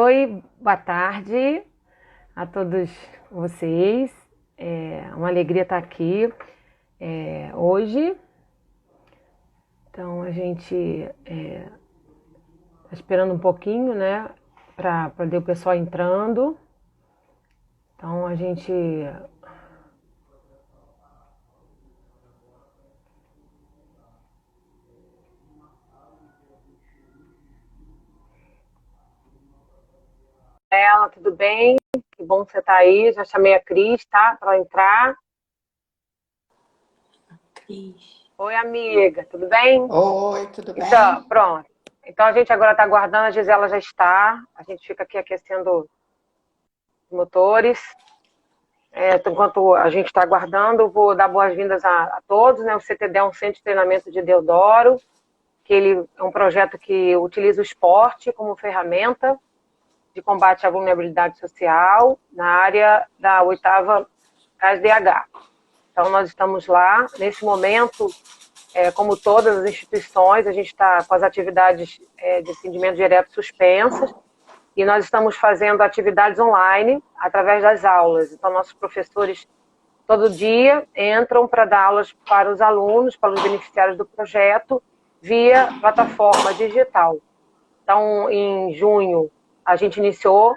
Oi, boa tarde a todos vocês. É uma alegria estar aqui hoje. Então a gente está esperando um pouquinho, né, para poder o pessoal entrando. Então a gente ela, tudo bem? Que bom que você está aí. Já chamei a Cris, tá? Para entrar. Cris. Oi, amiga, tudo bem? Oi, tudo Então, bem? pronto. Então a gente agora está aguardando, a Gisela já está. A gente fica aqui aquecendo os motores. Enquanto a gente está aguardando, vou dar boas-vindas a todos. Né? O CTD é um centro de treinamento de Deodoro, que ele é um projeto que utiliza o esporte como ferramenta de combate à vulnerabilidade social na área da 8ª KSDH. Então, nós estamos lá. Nesse momento, como todas as instituições, a gente está com as atividades de atendimento direto suspensas, e nós estamos fazendo atividades online através das aulas. Então, nossos professores, todo dia, entram para dar aulas para os alunos, para os beneficiários do projeto, via plataforma digital. Então, em junho, a gente iniciou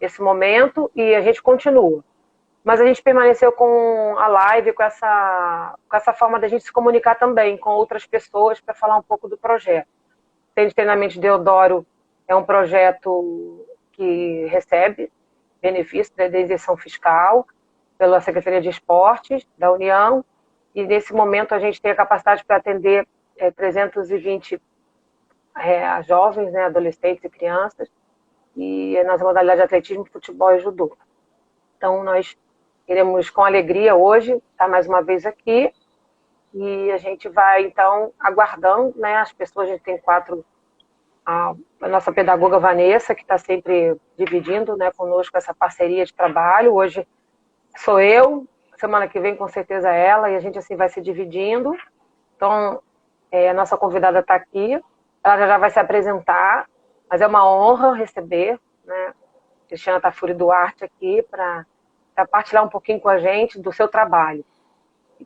esse momento e a gente continua. Mas a gente permaneceu com a live, com essa forma da gente se comunicar também com outras pessoas para falar um pouco do projeto. O Centro de Treinamento de Deodoro é um projeto que recebe benefício da isenção fiscal pela Secretaria de Esportes da União, e nesse momento a gente tem a capacidade para atender 320 jovens, né, adolescentes e crianças, e nas modalidades de atletismo, futebol e judô. Então nós queremos com alegria hoje estar mais uma vez aqui, e a gente vai então aguardando, né, as pessoas. A gente tem a nossa pedagoga Vanessa, que está sempre dividindo, né, conosco essa parceria de trabalho. Hoje sou eu, semana que vem com certeza ela, e a gente assim vai se dividindo. Então, a nossa convidada está aqui, ela já vai se apresentar, mas é uma honra receber, né, Cristiana Tafuri Duarte aqui para partilhar um pouquinho com a gente do seu trabalho.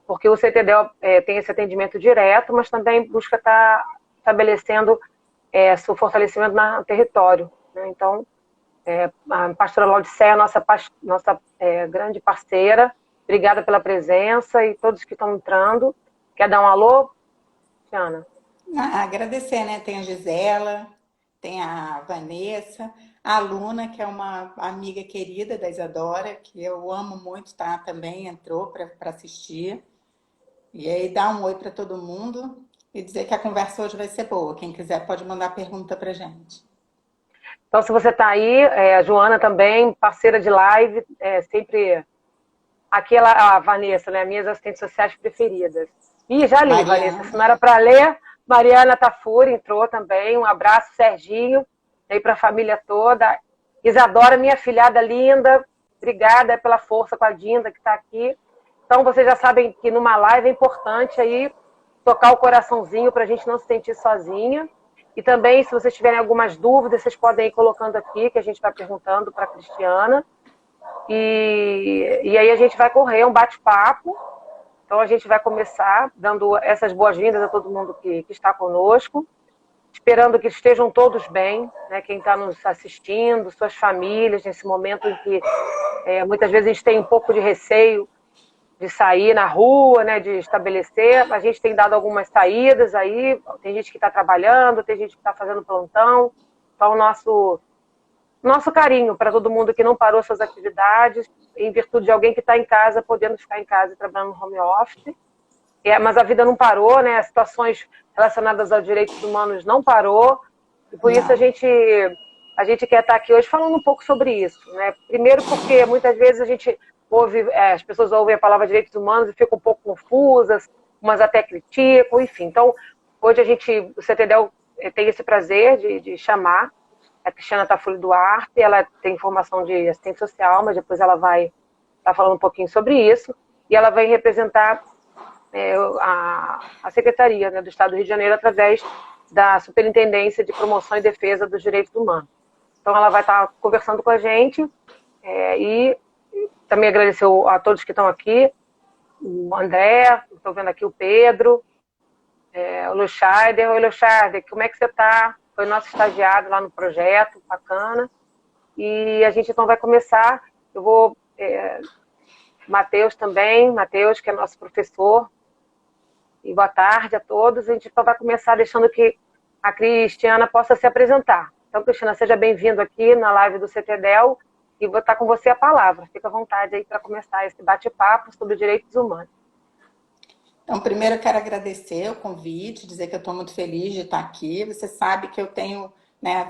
Porque o CTDEL tem esse atendimento direto, mas também busca estar estabelecendo seu fortalecimento no território. Né? Então, a pastora Laodiceia, nossa grande parceira, obrigada pela presença e todos que estão entrando. Quer dar um alô, Tiana? Agradecer, né? Tem a Gisela, tem a Vanessa, a Luna, que é uma amiga querida da Isadora, que eu amo muito, tá? Também entrou para assistir. E aí dá um oi para todo mundo e dizer que a conversa hoje vai ser boa. Quem quiser pode mandar pergunta para gente. Então, se você está aí, a Joana também, parceira de live, sempre. Aquela, a Vanessa, né, minhas assistentes sociais preferidas. Ih, já li, Vanessa, se não Mariana. era para ler. Mariana Tafuri entrou também, um abraço, Serginho, aí para a família toda. Isadora, minha filhada linda, obrigada pela força com a Dinda que está aqui. Então, vocês já sabem que numa live é importante aí tocar o coraçãozinho para a gente não se sentir sozinha. E também, se vocês tiverem algumas dúvidas, vocês podem ir colocando aqui, que a gente vai perguntando para a Cristiana. E aí a gente vai correr um bate-papo. Então a gente vai começar dando essas boas-vindas a todo mundo que está conosco, esperando que estejam todos bem, né? Quem está nos assistindo, suas famílias, nesse momento em que muitas vezes a gente tem um pouco de receio de sair na rua, né? De estabelecer. A gente tem dado algumas saídas aí, tem gente que está trabalhando, tem gente que está fazendo plantão. Então nosso carinho para todo mundo que não parou suas atividades, em virtude de alguém que está em casa, podendo ficar em casa e trabalhando no home office. Mas a vida não parou, né? As situações relacionadas aos direitos humanos não parou, e por isso a Não. gente, a gente quer estar aqui hoje falando um pouco sobre isso. Né? Primeiro porque muitas vezes a gente ouve, as pessoas ouvem a palavra direitos humanos e ficam um pouco confusas, umas até criticam, enfim. Então, hoje o CTDEL tem esse prazer de chamar a Cristiana Tafuri Duarte. Ela tem formação de assistente social, mas depois ela vai estar falando um pouquinho sobre isso, e ela vai representar a Secretaria, né, do Estado do Rio de Janeiro através da Superintendência de Promoção e Defesa dos Direitos Humanos. Então, ela vai estar conversando com a gente e também agradecer a todos que estão aqui, o André, estou vendo aqui o Pedro, o Luxarder. Oi, Luxarder, como é que você está? Foi nosso estagiário lá no projeto, bacana. E a gente então vai começar, eu vou... Matheus também, Matheus, que é nosso professor. E boa tarde a todos. A gente então vai começar deixando que a Cristiana possa se apresentar. Então, Cristiana, seja bem-vindo aqui na live do CTDEL e vou estar com você a palavra. Fica à vontade aí para começar esse bate-papo sobre direitos humanos. Então, primeiro eu quero agradecer o convite, dizer que eu estou muito feliz de estar aqui. Você sabe que eu tenho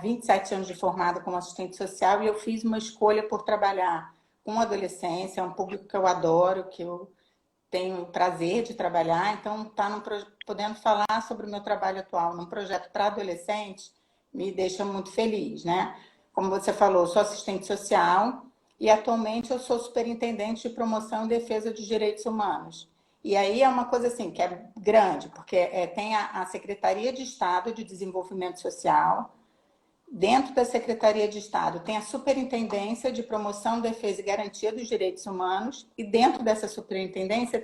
27 anos de formada como assistente social e eu fiz uma escolha por trabalhar com adolescência, é um público que eu adoro, que eu tenho o prazer de trabalhar. Então, podendo falar sobre o meu trabalho atual num projeto para adolescentes me deixa muito feliz, né? Como você falou, eu sou assistente social e atualmente eu sou superintendente de promoção e defesa dos direitos humanos. E aí é uma coisa assim que é grande, porque tem a Secretaria de Estado de Desenvolvimento Social. Dentro da Secretaria de Estado tem a Superintendência de Promoção, Defesa e Garantia dos Direitos Humanos, e dentro dessa superintendência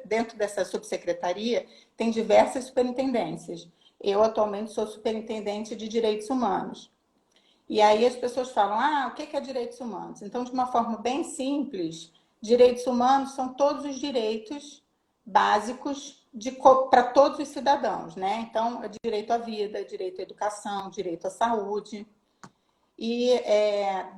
dentro dessa subsecretaria, tem diversas superintendências. Eu atualmente sou superintendente de Direitos Humanos. E aí as pessoas falam, o que é direitos humanos? Então, de uma forma bem simples, direitos humanos são todos os direitos básicos para todos os cidadãos, né? Então, direito à vida, direito à educação, direito à saúde. E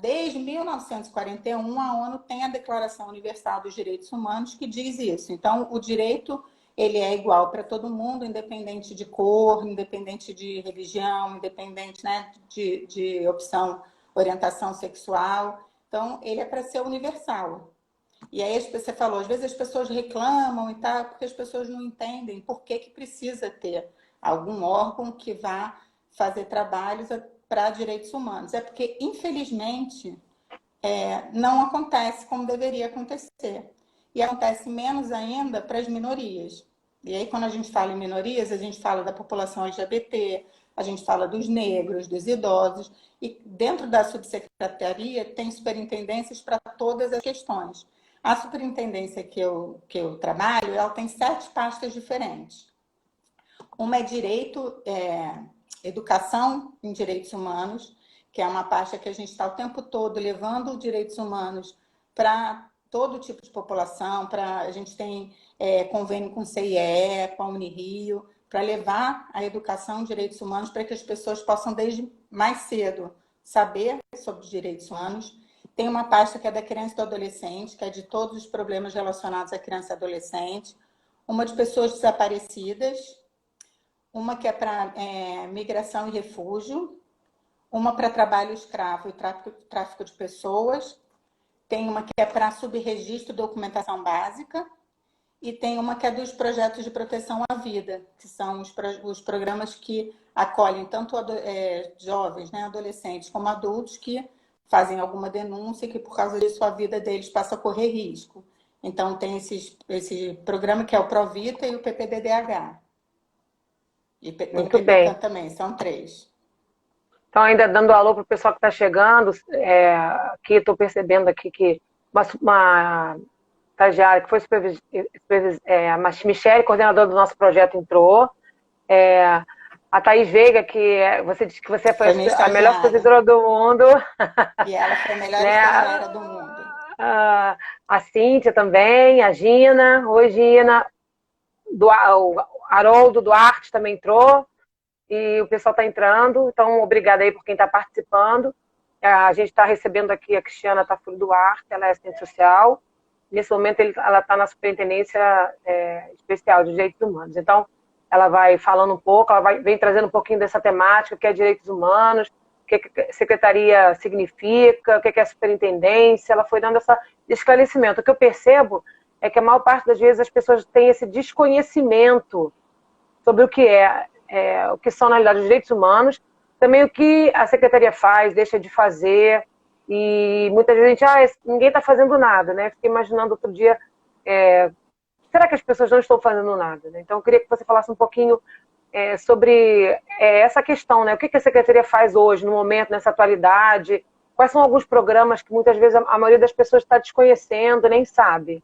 desde 1941, a ONU tem a Declaração Universal dos Direitos Humanos que diz isso. Então, o direito ele é igual para todo mundo, independente de cor, independente de religião, independente, né, de opção, orientação sexual. Então, ele é para ser universal. E aí você falou, às vezes as pessoas reclamam e tal, porque as pessoas não entendem por que precisa ter algum órgão que vá fazer trabalhos para direitos humanos. É porque, infelizmente, não acontece como deveria acontecer. E acontece menos ainda para as minorias. E aí, quando a gente fala em minorias, a gente fala da população LGBT, a gente fala dos negros, dos idosos. E dentro da subsecretaria tem superintendências para todas as questões. A superintendência que eu trabalho, ela tem 7 pastas diferentes. Uma é direito, educação em direitos humanos, que é uma pasta que a gente está o tempo todo levando direitos humanos para todo tipo de população. A gente tem convênio com o CIE, com a Unirio, para levar a educação em direitos humanos para que as pessoas possam, desde mais cedo, saber sobre os direitos humanos. Tem uma pasta que é da criança e do adolescente, que é de todos os problemas relacionados à criança e adolescente. Uma de pessoas desaparecidas. Uma que é para migração e refúgio. Uma para trabalho escravo e tráfico de pessoas. Tem uma que é para subregistro e documentação básica. E tem uma que é dos projetos de proteção à vida, que são os programas que acolhem tanto jovens, né, adolescentes, como adultos que fazem alguma denúncia e que, por causa disso, a vida deles passa a correr risco. Então, tem esse programa que é o Provita e o PPDDH. E tem o PPCAM também, são 3. Então, ainda dando alô para o pessoal que está chegando, aqui estou percebendo aqui que uma estagiária que foi a Michele, coordenadora do nosso projeto, entrou. A Thaís Veiga, que você disse que você foi a melhor supervisora do mundo. E ela foi a melhor estagiária do mundo. A Cíntia também, a Gina. Oi, Gina. O Haroldo Duarte também entrou. E o pessoal está entrando. Então, obrigada aí por quem está participando. A gente está recebendo aqui a Cristiana Tafuri Duarte, ela é assistente social. Nesse momento, ela está na Superintendência Especial de Direitos Humanos. Então, ela vai falando um pouco, vem trazendo um pouquinho dessa temática, o que é direitos humanos, o que a secretaria significa, o que é a superintendência. Ela foi dando esse esclarecimento. O que eu percebo é que a maior parte das vezes as pessoas têm esse desconhecimento sobre o que o que são, na realidade, os direitos humanos, também o que a secretaria faz, deixa de fazer, e muitas vezes a gente, ninguém está fazendo nada, né? Fiquei imaginando outro dia, será que as pessoas não estão fazendo nada, né? Então eu queria que você falasse um pouquinho sobre essa questão, né? O que a Secretaria faz hoje, no momento, nessa atualidade? Quais são alguns programas que muitas vezes a maioria das pessoas está desconhecendo, nem sabe?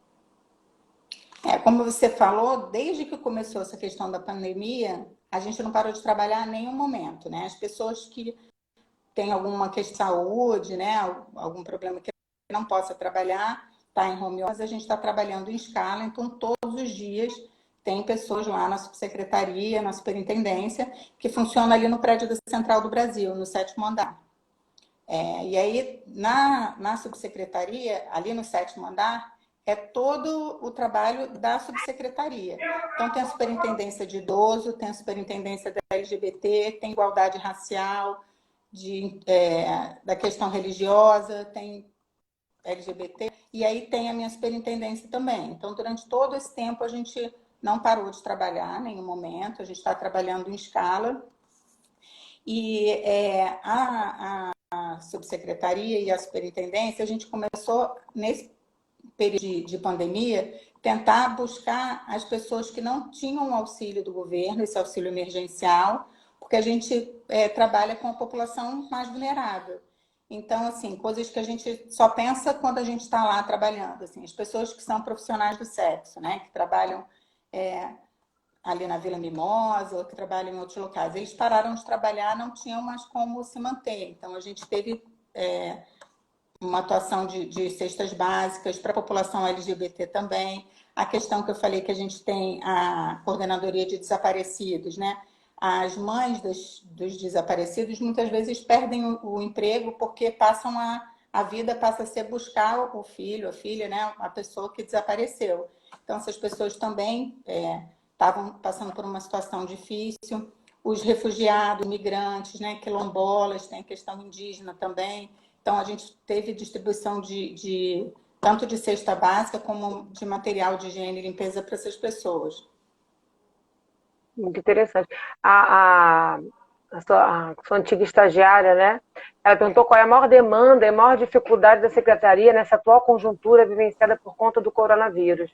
Como você falou, desde que começou essa questão da pandemia, a gente não parou de trabalhar em nenhum momento, né? As pessoas que têm alguma questão de saúde, né? Algum problema que não possa trabalhar, está em home office, a gente está trabalhando em escala, então todos os dias tem pessoas lá na subsecretaria, na superintendência, que funciona ali no prédio da Central do Brasil, no 7º andar. E aí, na subsecretaria, ali no 7º andar, é todo o trabalho da subsecretaria. Então, tem a superintendência de idoso, tem a superintendência da LGBT, tem igualdade racial, da questão religiosa, tem LGBT, e aí tem a minha superintendência também. Então, durante todo esse tempo, a gente não parou de trabalhar em nenhum momento, a gente está trabalhando em escala. E a subsecretaria e a superintendência, a gente começou, nesse período de pandemia, tentar buscar as pessoas que não tinham auxílio do governo, esse auxílio emergencial, porque a gente trabalha com a população mais vulnerável. Então, assim, coisas que a gente só pensa quando a gente está lá trabalhando, assim, as pessoas que são profissionais do sexo, né, que trabalham ali na Vila Mimosa, ou que trabalham em outros locais. Eles pararam de trabalhar, não tinham mais como se manter. Então, a gente teve uma atuação de cestas básicas para a população LGBT também. A questão que eu falei que a gente tem a coordenadoria de desaparecidos, né? As mães dos desaparecidos muitas vezes perdem o emprego porque a vida passa a ser buscar o filho, a filha, né? A pessoa que desapareceu. Então, essas pessoas também estavam passando por uma situação difícil. Os refugiados, migrantes, né? Quilombolas, tem a questão indígena também. Então, a gente teve distribuição tanto de cesta básica como de material de higiene e limpeza para essas pessoas. Muito interessante. A sua antiga estagiária, né? Ela perguntou qual é a maior demanda e a maior dificuldade da secretaria nessa atual conjuntura vivenciada por conta do coronavírus.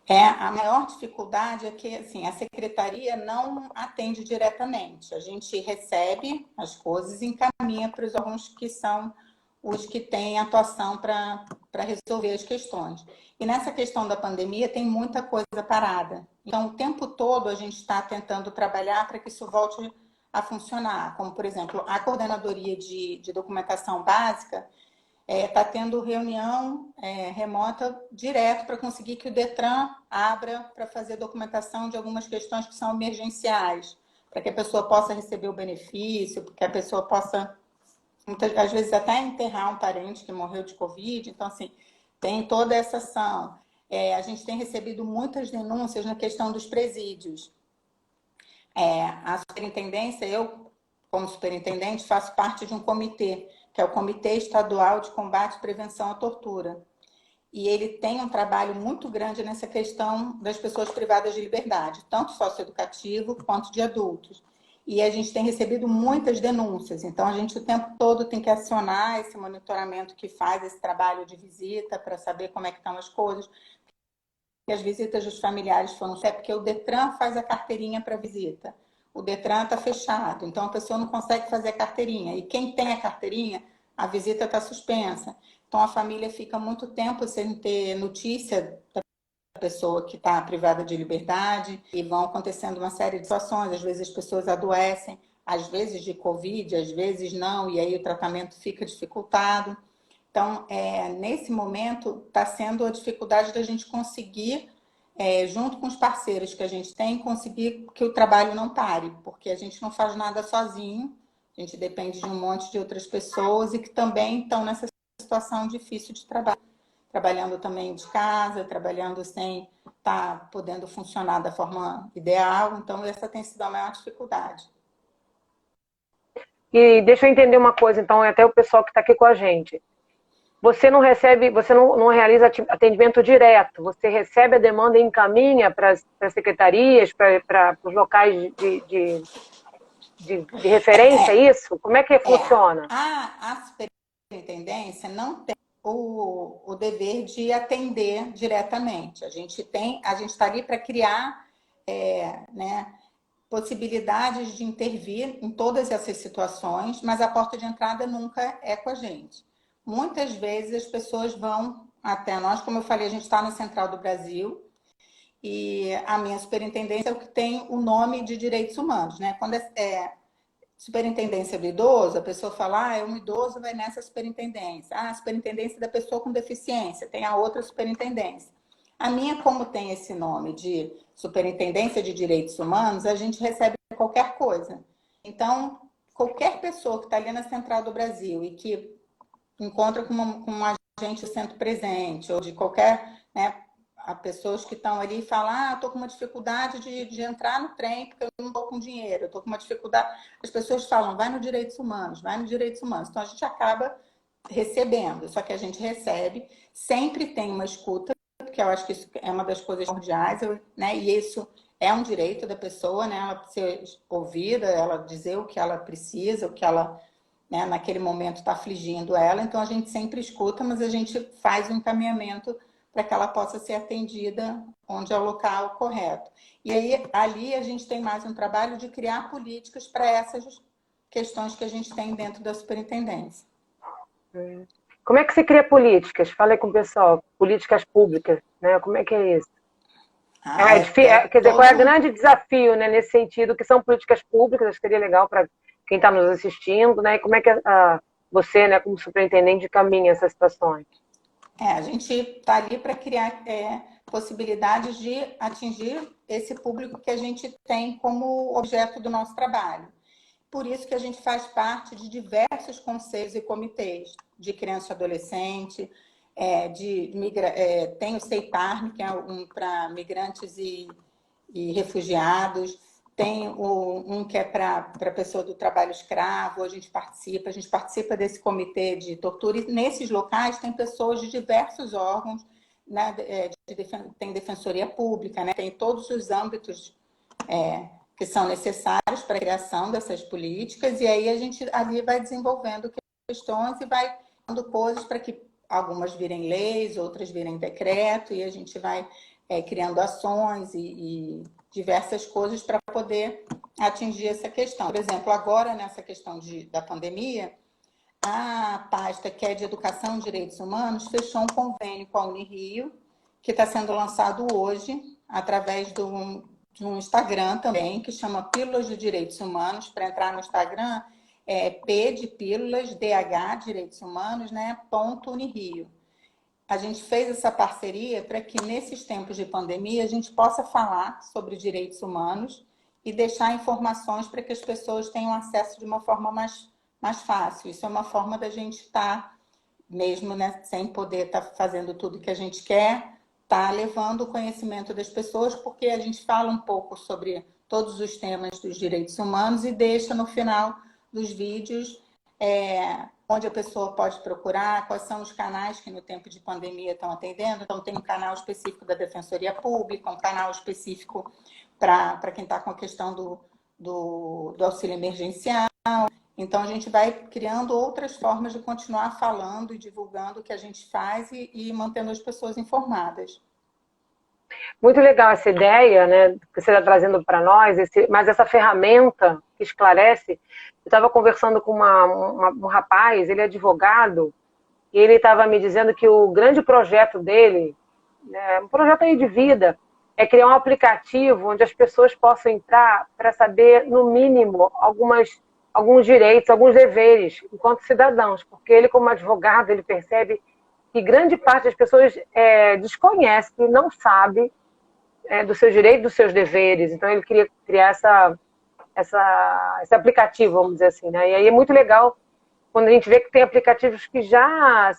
A maior dificuldade é que assim, a secretaria não atende diretamente. A gente recebe as coisas e encaminha para os órgãos que são os que têm atuação para resolver as questões. E nessa questão da pandemia tem muita coisa parada. Então, o tempo todo a gente está tentando trabalhar para que isso volte a funcionar. Como, por exemplo, a coordenadoria de documentação básica está tendo reunião remota direto para conseguir que o Detran abra para fazer documentação de algumas questões que são emergenciais, para que a pessoa possa receber o benefício, para que a pessoa possa, às vezes, até enterrar um parente que morreu de Covid. Então, assim, tem toda essa ação. A gente tem recebido muitas denúncias na questão dos presídios. A superintendência, eu, como superintendente, faço parte de um comitê, que é o Comitê Estadual de Combate e Prevenção à Tortura. E ele tem um trabalho muito grande nessa questão das pessoas privadas de liberdade, tanto socioeducativo quanto de adultos. E a gente tem recebido muitas denúncias, então a gente o tempo todo tem que acionar esse monitoramento que faz esse trabalho de visita para saber como é que estão as coisas. E as visitas dos familiares foram só porque o Detran faz a carteirinha para visita. O Detran está fechado, então a pessoa não consegue fazer a carteirinha. E quem tem a carteirinha, a visita está suspensa. Então a família fica muito tempo sem ter notícia da pessoa que está privada de liberdade e vão acontecendo uma série de situações. Às vezes as pessoas adoecem, às vezes de Covid, às vezes não, e aí o tratamento fica dificultado. Então, nesse momento, está sendo a dificuldade da gente conseguir, junto com os parceiros que a gente tem, conseguir que o trabalho não pare, porque a gente não faz nada sozinho, a gente depende de um monte de outras pessoas e que também estão nessa situação difícil de trabalho, trabalhando também de casa, trabalhando sem estar podendo funcionar da forma ideal. Então, essa tem sido a maior dificuldade. E deixa eu entender uma coisa, então, até o pessoal que está aqui com a gente. Você não recebe, você não realiza atendimento direto, você recebe a demanda e encaminha para as secretarias, para os locais de referência, é isso? Como é que funciona? A superintendência não tem o dever de atender diretamente. A gente está ali para criar, né, possibilidades de intervir em todas essas situações, mas a porta de entrada nunca é com a gente. Muitas vezes as pessoas vão até nós, como eu falei, a gente está na Central do Brasil, e a minha superintendência é o que tem o nome de direitos humanos, né? Quando é superintendência do idoso, a pessoa fala, ah, é um idoso, vai nessa superintendência. Ah, a superintendência da pessoa com deficiência, tem a outra superintendência. A minha, como tem esse nome de superintendência de direitos humanos, a gente recebe qualquer coisa. Então, qualquer pessoa que está ali na Central do Brasil e que encontra com um agente do centro presente, ou de qualquer, né, a pessoas que estão ali e falam, ah, estou com uma dificuldade de entrar no trem porque eu não estou com dinheiro, eu estou com uma dificuldade. As pessoas falam, vai no direitos humanos, vai no direitos humanos. Então, a gente acaba recebendo, só que a gente recebe, sempre tem uma escuta, porque eu acho que isso é uma das coisas primordiais, né, e isso é um direito da pessoa, né, ela ser ouvida, ela dizer o que ela precisa, o que ela, né, naquele momento está afligindo ela. Então, a gente sempre escuta, mas a gente faz o encaminhamento para que ela possa ser atendida onde é o local correto. E aí, ali, a gente tem mais um trabalho de criar políticas para essas questões que a gente tem dentro da superintendência. Como é que você cria políticas? Fala aí com o pessoal. Políticas públicas, né? Como é que é isso? Quer dizer, qual é o grande desafio, né, nesse sentido, que são políticas públicas, acho que seria legal para quem está nos assistindo, né? E como é que você, né, como superintendente, caminha essas situações? A gente está ali para criar possibilidades de atingir esse público que a gente tem como objeto do nosso trabalho. Por isso que a gente faz parte de diversos conselhos e comitês de criança e adolescente, tem o CEIPARM, que é um para migrantes e refugiados, tem um que é para pessoa do trabalho escravo, a gente participa desse comitê de tortura, e nesses locais tem pessoas de diversos órgãos, né, tem defensoria pública, né, tem todos os âmbitos que são necessários para a criação dessas políticas, e aí a gente ali vai desenvolvendo questões e vai dando coisas para que algumas virem leis, outras virem decreto, e a gente vai criando ações e diversas coisas para poder atingir essa questão. Por exemplo, agora nessa questão da pandemia, a pasta que é de Educação e Direitos Humanos fechou um convênio com a Unirio, que está sendo lançado hoje, através de um Instagram também, que chama Pílulas de Direitos Humanos. Para entrar no Instagram, P de Pílulas, DH, Direitos Humanos, né, .unirio. A gente fez essa parceria para que, nesses tempos de pandemia, a gente possa falar sobre direitos humanos e deixar informações para que as pessoas tenham acesso de uma forma mais fácil. Isso é uma forma da gente estar, mesmo, né, sem poder estar fazendo tudo que a gente quer, estar levando o conhecimento das pessoas, porque a gente fala um pouco sobre todos os temas dos direitos humanos e deixa no final dos vídeos onde a pessoa pode procurar, quais são os canais que no tempo de pandemia estão atendendo. Então, tem um canal específico da Defensoria Pública, um canal específico para quem está com a questão do auxílio emergencial. Então, a gente vai criando outras formas de continuar falando e divulgando o que a gente faz e mantendo as pessoas informadas. Muito legal essa ideia, né, que você está trazendo para nós, mas essa ferramenta que esclarece. Eu estava conversando com um rapaz, ele é advogado, e ele estava me dizendo que o grande projeto dele, né, um projeto aí de vida, é criar um aplicativo onde as pessoas possam entrar para saber, no mínimo, alguns direitos, alguns deveres, enquanto cidadãos, porque ele, como advogado, ele percebe que grande parte das pessoas desconhece, não sabe dos seus direitos, dos seus deveres. Então, ele queria criar esse aplicativo, vamos dizer assim, né? E aí é muito legal quando a gente vê que tem aplicativos que já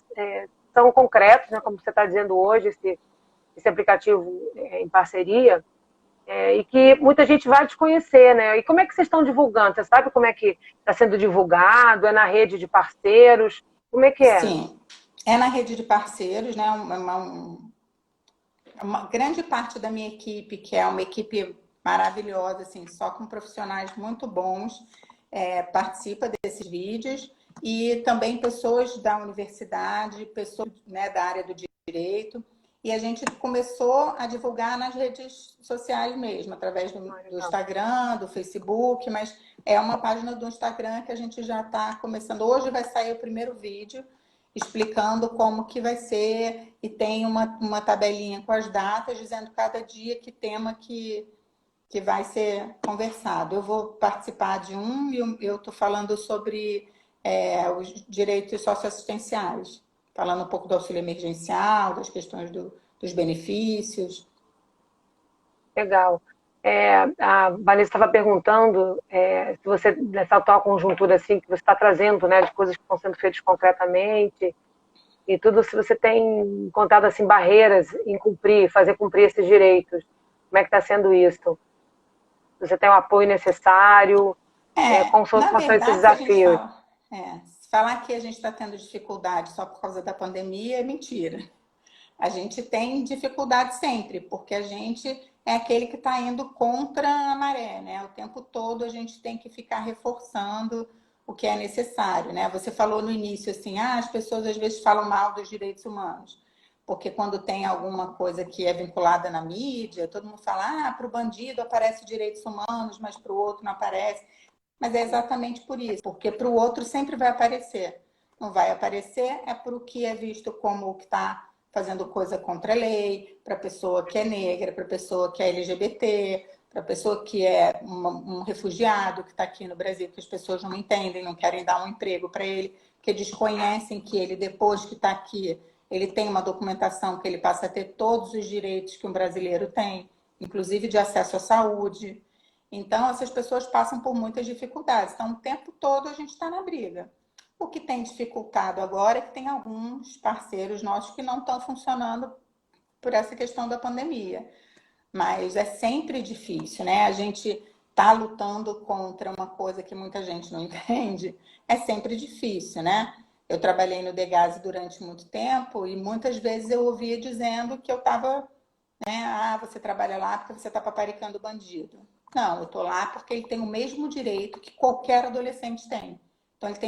são concretos, né? Como você está dizendo hoje, esse aplicativo em parceria, e que muita gente vai desconhecer, né? E como é que vocês estão divulgando? Você sabe como é que está sendo divulgado? É na rede de parceiros? Como é que é? Sim, é na rede de parceiros, né? Uma grande parte da minha equipe, que é uma equipe maravilhosa, assim, só com profissionais muito bons, participa desses vídeos, e também pessoas da universidade, pessoas, né, da área do direito. E a gente começou a divulgar nas redes sociais mesmo, através do Instagram, do Facebook, mas é uma página do Instagram que a gente já está começando. Hoje vai sair o primeiro vídeo explicando como que vai ser, e tem uma tabelinha com as datas, dizendo cada dia que tema que vai ser conversado. Eu vou participar de um e eu estou falando sobre os direitos socioassistenciais, falando um pouco do auxílio emergencial, das questões dos benefícios. Legal. A Vanessa estava perguntando se você, nessa atual conjuntura assim, que você está trazendo, né, de coisas que estão sendo feitas concretamente e tudo, se você tem encontrado assim, barreiras em fazer cumprir esses direitos. Como é que está sendo isso? Você tem o apoio necessário? Quais Na são esses verdade, se a gente desafios? falar que a gente está tendo dificuldade só por causa da pandemia é mentira. A gente tem dificuldade sempre, porque a gente é aquele que está indo contra a maré, né? O tempo todo a gente tem que ficar reforçando o que é necessário, né? Você falou no início assim, as pessoas às vezes falam mal dos direitos humanos, porque quando tem alguma coisa que é vinculada na mídia, todo mundo fala, para o bandido aparece direitos humanos, mas para o outro não aparece. Mas é exatamente por isso, porque para o outro sempre vai aparecer. Não vai aparecer é para o que é visto como o que está fazendo coisa contra a lei, para a pessoa que é negra, para a pessoa que é LGBT, para a pessoa que é um refugiado que está aqui no Brasil, que as pessoas não entendem, não querem dar um emprego para ele, que desconhecem que ele, depois que está aqui, ele tem uma documentação que ele passa a ter todos os direitos que um brasileiro tem, inclusive de acesso à saúde. Então, essas pessoas passam por muitas dificuldades. Então, o tempo todo a gente está na briga. O que tem dificultado agora é que tem alguns parceiros nossos que não estão funcionando por essa questão da pandemia. Mas é sempre difícil, né? A gente está lutando contra uma coisa que muita gente não entende. É sempre difícil, né? Eu trabalhei no Degase durante muito tempo e muitas vezes eu ouvia dizendo que eu estava, né? Você trabalha lá porque você está paparicando bandido. Não, eu estou lá porque ele tem o mesmo direito que qualquer adolescente tem. Então, ele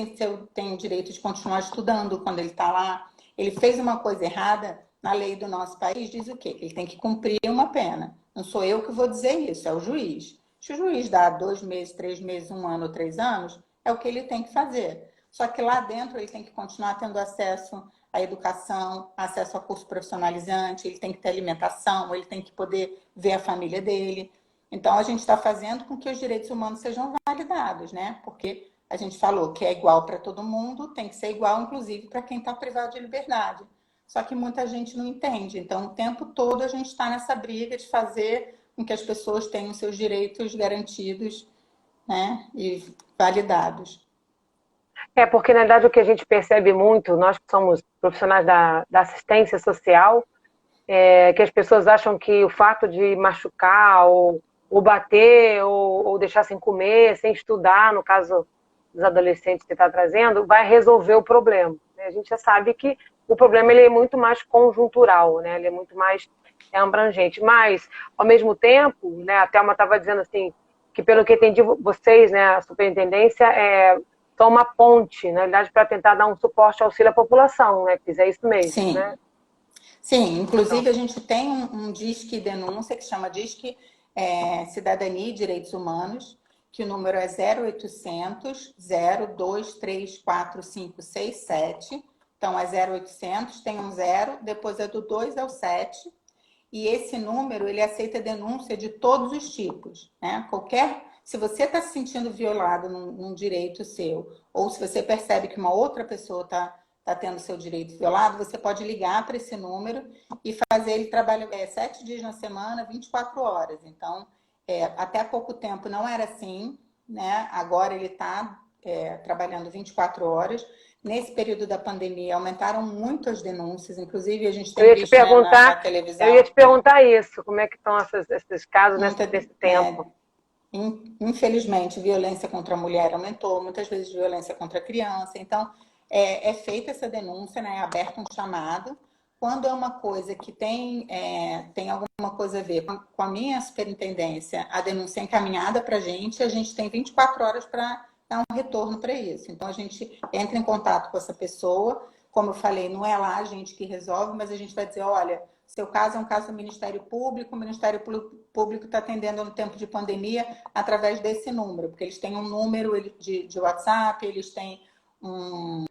tem o direito de continuar estudando quando ele está lá. Ele fez uma coisa errada, na lei do nosso país diz o quê? Ele tem que cumprir uma pena. Não sou eu que vou dizer isso, é o juiz. Se o juiz dá 2 meses, 3 meses, 1 ano, 3 anos, é o que ele tem que fazer. Só que lá dentro ele tem que continuar tendo acesso à educação, acesso a curso profissionalizante, ele tem que ter alimentação, ele tem que poder ver a família dele. Então, a gente está fazendo com que os direitos humanos sejam validados, né? Porque a gente falou que é igual para todo mundo, tem que ser igual, inclusive, para quem está privado de liberdade. Só que muita gente não entende. Então, o tempo todo a gente está nessa briga de fazer com que as pessoas tenham seus direitos garantidos, né? E validados. Porque, na verdade, o que a gente percebe muito, nós que somos profissionais da assistência social, que as pessoas acham que o fato de machucar ou bater ou deixar sem comer, sem estudar, no caso dos adolescentes que está trazendo, vai resolver o problema. A gente já sabe que o problema ele é muito mais conjuntural, né? Ele é muito mais abrangente. Mas, ao mesmo tempo, né, a Thelma estava dizendo assim, que pelo que entendi, vocês, né, a superintendência, são uma ponte, na verdade, para tentar dar um suporte, auxílio à população, né? Fizer isso mesmo, Sim. né? Sim, inclusive a gente tem um Disque Denúncia que chama Disque Cidadania e Direitos Humanos, que o número é 0800 0234567. Então é 0800, tem um 0, depois é do 2 ao 7. E esse número, ele aceita denúncia de todos os tipos, né? Se você está se sentindo violado num direito seu, ou se você percebe que uma outra pessoa está tendo seu direito violado, você pode ligar para esse número e fazer. Ele trabalha 7 dias na semana, 24 horas. Então, até há pouco tempo não era assim, né? Agora ele está trabalhando 24 horas. Nesse período da pandemia, aumentaram muito as denúncias, inclusive a gente tem visto, né, na televisão. Eu ia te perguntar isso, como é que estão esses casos nesse tempo? Infelizmente, violência contra a mulher aumentou, muitas vezes violência contra a criança. Então, é feita essa denúncia, né, é aberto um chamado. Quando é uma coisa que tem alguma coisa a ver com a minha superintendência, a denúncia é encaminhada para a gente tem 24 horas para dar um retorno para isso. Então, a gente entra em contato com essa pessoa. Como eu falei, não é lá a gente que resolve, mas a gente vai dizer, olha, seu caso é um caso do Ministério Público, o Ministério Público está atendendo no tempo de pandemia através desse número, porque eles têm um número de WhatsApp, eles têm um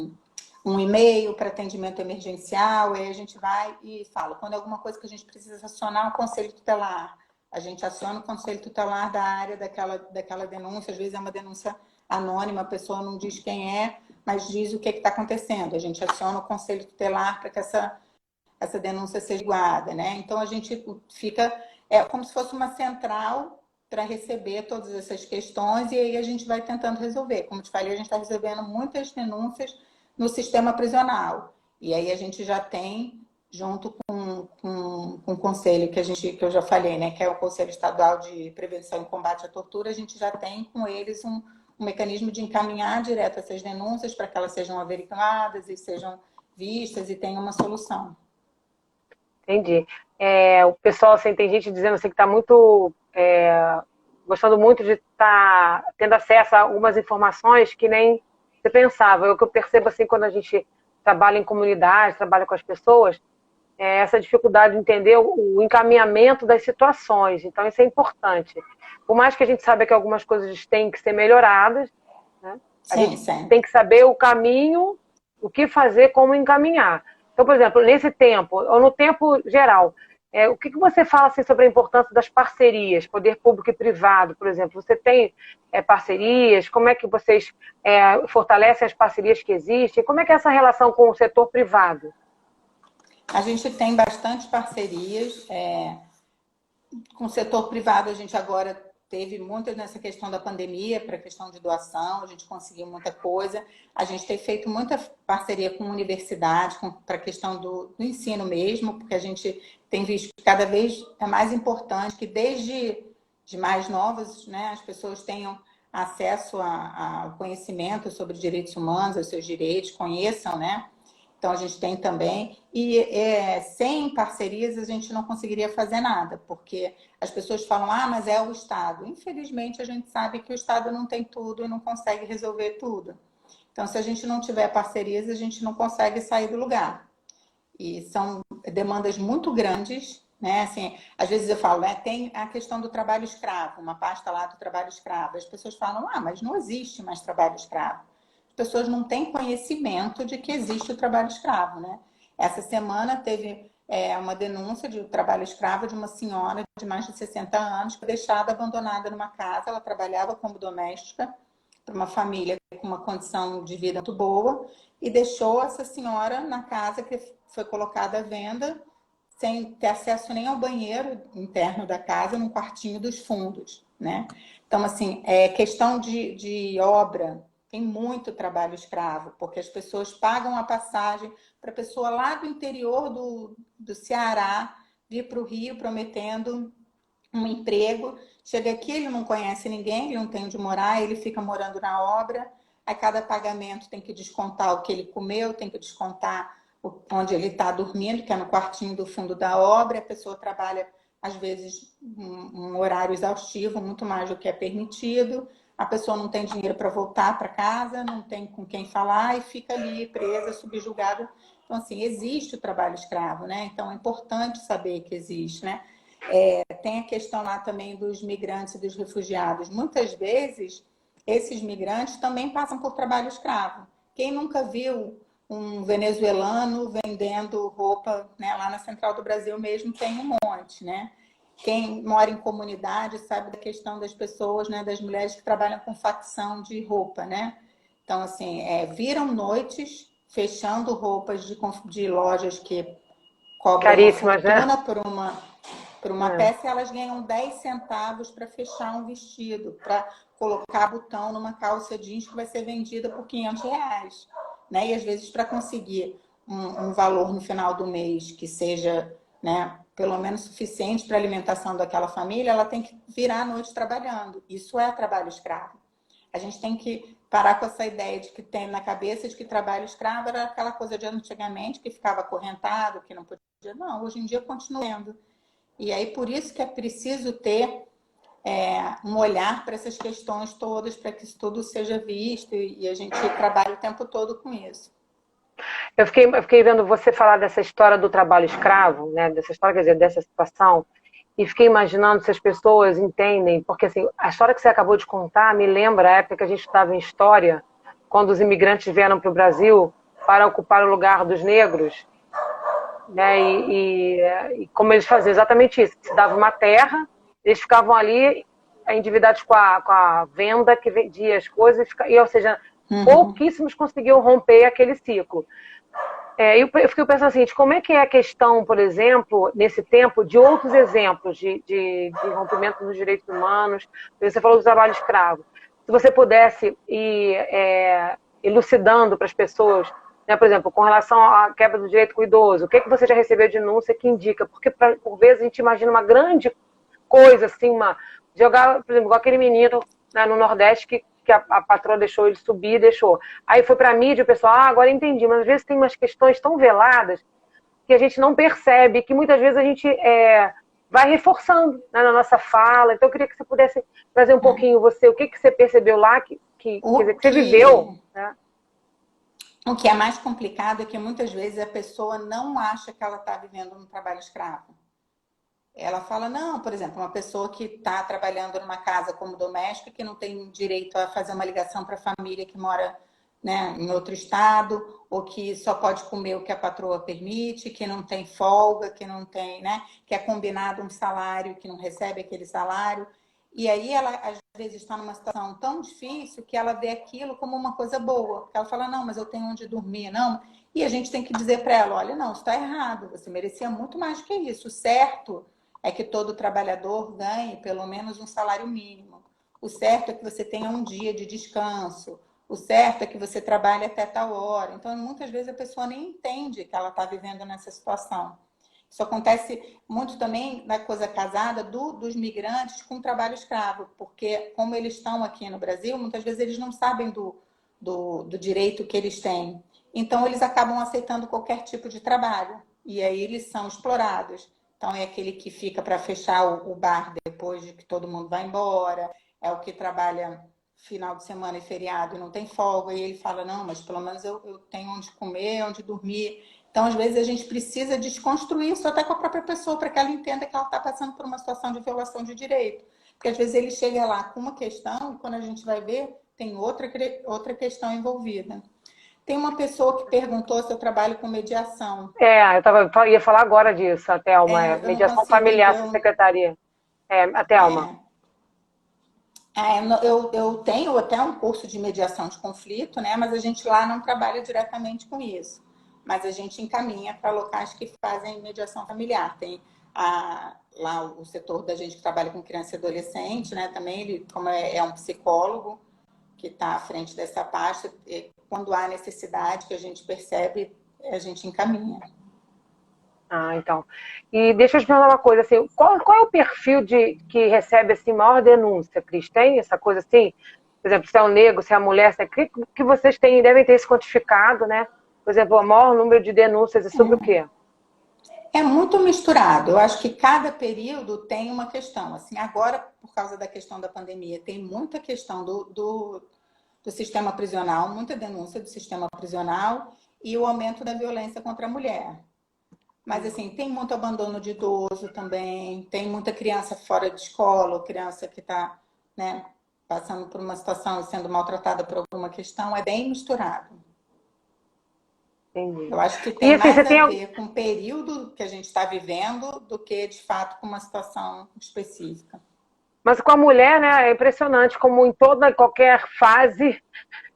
e-mail para atendimento emergencial, aí a gente vai e fala, quando é alguma coisa que a gente precisa acionar o conselho tutelar, a gente aciona o conselho tutelar da área daquela denúncia, às vezes é uma denúncia anônima, a pessoa não diz quem é, mas diz o que está acontecendo. A gente aciona o conselho tutelar para que essa denúncia seja guardada, né? Então a gente fica como se fosse uma central para receber todas essas questões e aí a gente vai tentando resolver. Como te falei, a gente está recebendo muitas denúncias no sistema prisional. E aí a gente já tem, junto com o conselho que eu já falei, né, que é o Conselho Estadual de Prevenção e Combate à Tortura, a gente já tem com eles um mecanismo de encaminhar direto essas denúncias para que elas sejam averiguadas e sejam vistas e tenham uma solução. Entendi. O pessoal, assim, tem gente dizendo assim, que está muito gostando muito de estar tendo acesso a algumas informações que nem você pensava. É o que eu percebo assim, quando a gente trabalha em comunidade, trabalha com as pessoas, essa dificuldade de entender o encaminhamento das situações. Então, isso é importante. Por mais que a gente saiba que algumas coisas têm que ser melhoradas, né? A Sim, gente sim. tem que saber o caminho, o que fazer, como encaminhar. Então, por exemplo, nesse tempo, ou no tempo geral, o que você fala assim, sobre a importância das parcerias, poder público e privado, por exemplo? Você tem parcerias? Como é que vocês fortalecem as parcerias que existem? Como é que é essa relação com o setor privado? A gente tem bastante parcerias. Com o setor privado, a gente agora teve muitas nessa questão da pandemia, para a questão de doação, a gente conseguiu muita coisa. A gente tem feito muita parceria com universidade, para a questão do ensino mesmo, porque a gente tem visto que cada vez é mais importante que desde de mais novas, né, as pessoas tenham acesso ao conhecimento sobre direitos humanos, aos seus direitos, conheçam, né? Então, a gente tem também. E sem parcerias, a gente não conseguiria fazer nada, porque as pessoas falam, mas é o Estado. Infelizmente, a gente sabe que o Estado não tem tudo e não consegue resolver tudo. Então, se a gente não tiver parcerias, a gente não consegue sair do lugar. E são demandas muito grandes, né? Assim, às vezes eu falo, tem a questão do trabalho escravo, uma pasta lá do trabalho escravo. As pessoas falam, mas não existe mais trabalho escravo. As pessoas não têm conhecimento de que existe o trabalho escravo, né? Essa semana teve uma denúncia de trabalho escravo de uma senhora de mais de 60 anos, que foi deixada abandonada numa casa. Ela trabalhava como doméstica para uma família com uma condição de vida muito boa e deixou essa senhora na casa que foi colocada à venda, sem ter acesso nem ao banheiro interno da casa, num quartinho dos fundos, né? Então, assim, questão de obra, tem muito trabalho escravo, porque as pessoas pagam a passagem para a pessoa lá do interior do Ceará vir para o Rio prometendo um emprego. Chega aqui, ele não conhece ninguém, ele não tem onde morar, ele fica morando na obra. A cada pagamento tem que descontar o que ele comeu, tem que descontar onde ele está dormindo, que é no quartinho do fundo da obra. A pessoa trabalha, às vezes, um horário exaustivo, muito mais do que é permitido. A pessoa não tem dinheiro para voltar para casa, não tem com quem falar e fica ali presa, subjugada. Então, assim, existe o trabalho escravo, né? Então, é importante saber que existe, né? Tem a questão lá também dos migrantes e dos refugiados. Muitas vezes, esses migrantes também passam por trabalho escravo. Quem nunca viu um venezuelano vendendo roupa, né? Lá na Central do Brasil mesmo tem um monte, né? Quem mora em comunidade sabe da questão das pessoas, né? Das mulheres que trabalham com facção de roupa, né? Então, assim, viram noites fechando roupas de lojas que cobram uma Caríssimas, né? fortuna por uma peça, e elas ganham 10 centavos para fechar um vestido, para colocar botão numa calça jeans que vai ser vendida por R$ 500, né? E às vezes para conseguir um valor no final do mês que seja, né, pelo menos suficiente para a alimentação daquela família, ela tem que virar a noite trabalhando. Isso é trabalho escravo. A gente tem que parar com essa ideia de que tem na cabeça de que trabalho escravo era aquela coisa de antigamente que ficava acorrentado, que não podia. Não, hoje em dia continua sendo. E aí, por isso que é preciso ter um olhar para essas questões todas, para que isso tudo seja visto e a gente trabalhe o tempo todo com isso. Eu fiquei vendo você falar dessa história do trabalho escravo, né? Dessa história, quer dizer, dessa situação, e fiquei imaginando se as pessoas entendem, porque assim, a história que você acabou de contar me lembra a época que a gente estava em história, quando os imigrantes vieram para o Brasil para ocupar o lugar dos negros, né? E como eles faziam exatamente isso, se dava uma terra, eles ficavam ali endividados com a venda que vendia as coisas, ou seja, Uhum. pouquíssimos conseguiam romper aquele ciclo. Eu fico pensando assim, como é que é a questão, por exemplo, nesse tempo, de outros exemplos de rompimento dos direitos humanos? Você falou do trabalho escravo. Se você pudesse ir elucidando para as pessoas, né, por exemplo, com relação à quebra do direito com o idoso, o que, é que você já recebeu de denúncia que indica? Porque, por vezes, a gente imagina uma grande coisa, assim, jogar, por exemplo, igual aquele menino, né, no Nordeste que a patroa deixou ele subir e deixou. Aí foi para a mídia, o pessoal, agora entendi, mas às vezes tem umas questões tão veladas que a gente não percebe, que muitas vezes a gente vai reforçando, né, na nossa fala. Então eu queria que você pudesse trazer um pouquinho você, o que você percebeu lá, quer dizer, O que você viveu, que, né? o que é mais complicado é que muitas vezes a pessoa não acha que ela está vivendo um trabalho escravo. Ela fala, não, por exemplo, uma pessoa que está trabalhando numa casa como doméstica, que não tem direito a fazer uma ligação para a família que mora, né, em outro estado, ou que só pode comer o que a patroa permite, que não tem folga, que não tem, né, que é combinado um salário, que não recebe aquele salário. E aí ela, às vezes, está numa situação tão difícil que ela vê aquilo como uma coisa boa. Porque ela fala, não, mas eu tenho onde dormir, não. E a gente tem que dizer para ela, olha, não, isso está errado, você merecia muito mais do que isso. Certo é que todo trabalhador ganhe pelo menos um salário mínimo. O certo é que você tenha um dia de descanso. O certo é que você trabalhe até tal hora. Então, muitas vezes a pessoa nem entende que ela está vivendo nessa situação. Isso acontece muito também na coisa casada dos migrantes com trabalho escravo, porque como eles estão aqui no Brasil, muitas vezes eles não sabem do direito que eles têm. Então, eles acabam aceitando qualquer tipo de trabalho. E aí eles são explorados. Então, é aquele que fica para fechar o bar depois de que todo mundo vai embora, é o que trabalha final de semana e feriado e não tem folga, e ele fala, não, mas pelo menos eu tenho onde comer, onde dormir. Então, às vezes, a gente precisa desconstruir isso até com a própria pessoa, para que ela entenda que ela está passando por uma situação de violação de direito. Porque, às vezes, ele chega lá com uma questão, e quando a gente vai ver, tem outra questão envolvida. Tem uma pessoa que perguntou se eu trabalho com mediação. Ia falar agora disso, a Thelma, Eu não mediação consigo, familiar, essa secretaria. A Thelma. Eu tenho até um curso de mediação de conflito, né? Mas a gente lá não trabalha diretamente com isso. Mas a gente encaminha para locais que fazem mediação familiar. Tem lá o setor da gente que trabalha com criança e adolescente, né? Também ele, como é um psicólogo que está à frente dessa parte, quando há necessidade que a gente percebe, a gente encaminha. Então. E deixa eu te perguntar uma coisa, assim, qual é o perfil que recebe assim, maior denúncia, Cris? Tem essa coisa assim? Por exemplo, se é um negro, se é a mulher, se é que vocês devem ter isso quantificado, né? Por exemplo, o maior número de denúncias é sobre o quê? É muito misturado. Eu acho que cada período tem uma questão. Assim, agora, por causa da questão da pandemia, tem muita questão do sistema prisional, muita denúncia do sistema prisional e o aumento da violência contra a mulher. Mas, assim, tem muito abandono de idoso também, tem muita criança fora de escola, ou criança que está, né, passando por uma situação e sendo maltratada por alguma questão. É bem misturado. Entendi. Eu acho que E tem assim, você mais a tem. ver com o período que a gente está vivendo do que, de fato, com uma situação específica. Mas com a mulher, né, é impressionante como em toda qualquer fase,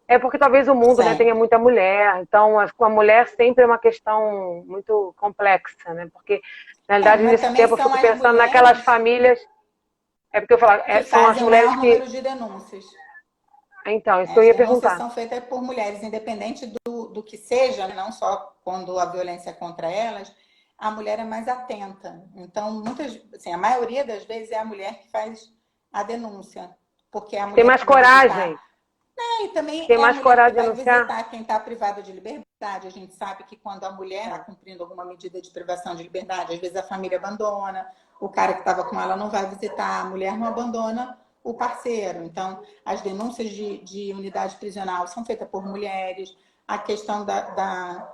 é porque talvez o mundo, né, tenha Sempre. muita mulher, então com a mulher sempre é uma questão muito complexa, né? Porque na realidade Mas nesse também tempo eu são fico as pensando naquelas mulheres famílias, porque eu falo, que são as fazem o mulheres maior que, número de denúncias. então, isso que eu As ia denúncias perguntar. são feitas por mulheres, independente do que seja, não só quando a violência é contra elas, a mulher é mais atenta. Então, assim, a maioria das vezes é a mulher que faz a denúncia, porque é a Tem mulher mais que vai coragem, visitar. E também tem é a mais mulher que coragem de vai anunciar. visitar quem está privado de liberdade. A gente sabe que quando a mulher está cumprindo alguma medida de privação de liberdade, às vezes a família abandona, o cara que estava com ela não vai visitar, a mulher não abandona o parceiro. Então, as denúncias de unidade prisional são feitas por mulheres. A questão da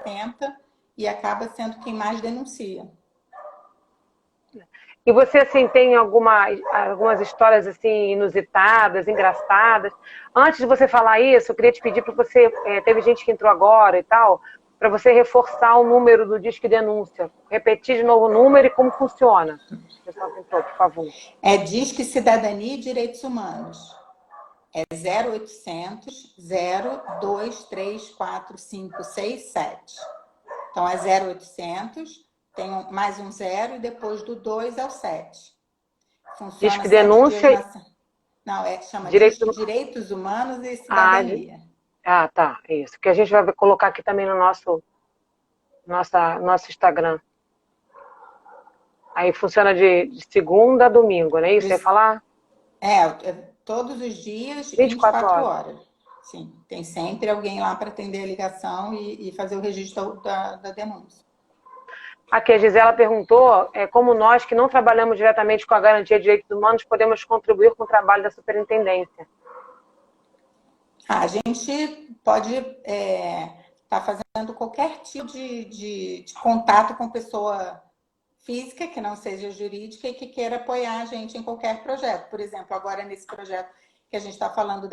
tenta e acaba sendo quem mais denuncia. E você, assim, tem algumas histórias, assim, inusitadas, engraçadas? Antes de você falar isso, eu queria te pedir para você, teve gente que entrou agora e tal, para você reforçar o número do Disque Denúncia. Repetir de novo o número e como funciona. O pessoal que entrou, por favor. É Disque Cidadania e Direitos Humanos. É 0800 0234567. Então, é 0800, tem mais um zero e depois do 2 é o 7. Funciona Disque 7 dias Denúncia, na... Não, chama direito... Direitos Humanos e Ah, Cidadania. tá, isso. Que a gente vai colocar aqui também no nosso Instagram. Aí funciona de segunda a domingo, não é isso? Você ia falar? Todos os dias, 24 24 horas. horas. Sim, tem sempre alguém lá para atender a ligação e fazer o registro da denúncia. Aqui a Gisela perguntou como nós que não trabalhamos diretamente com a garantia de direitos humanos podemos contribuir com o trabalho da superintendência. A gente pode estar fazendo qualquer tipo de contato com pessoa física, que não seja jurídica, e que queira apoiar a gente em qualquer projeto. Por exemplo, agora nesse projeto que a gente está falando,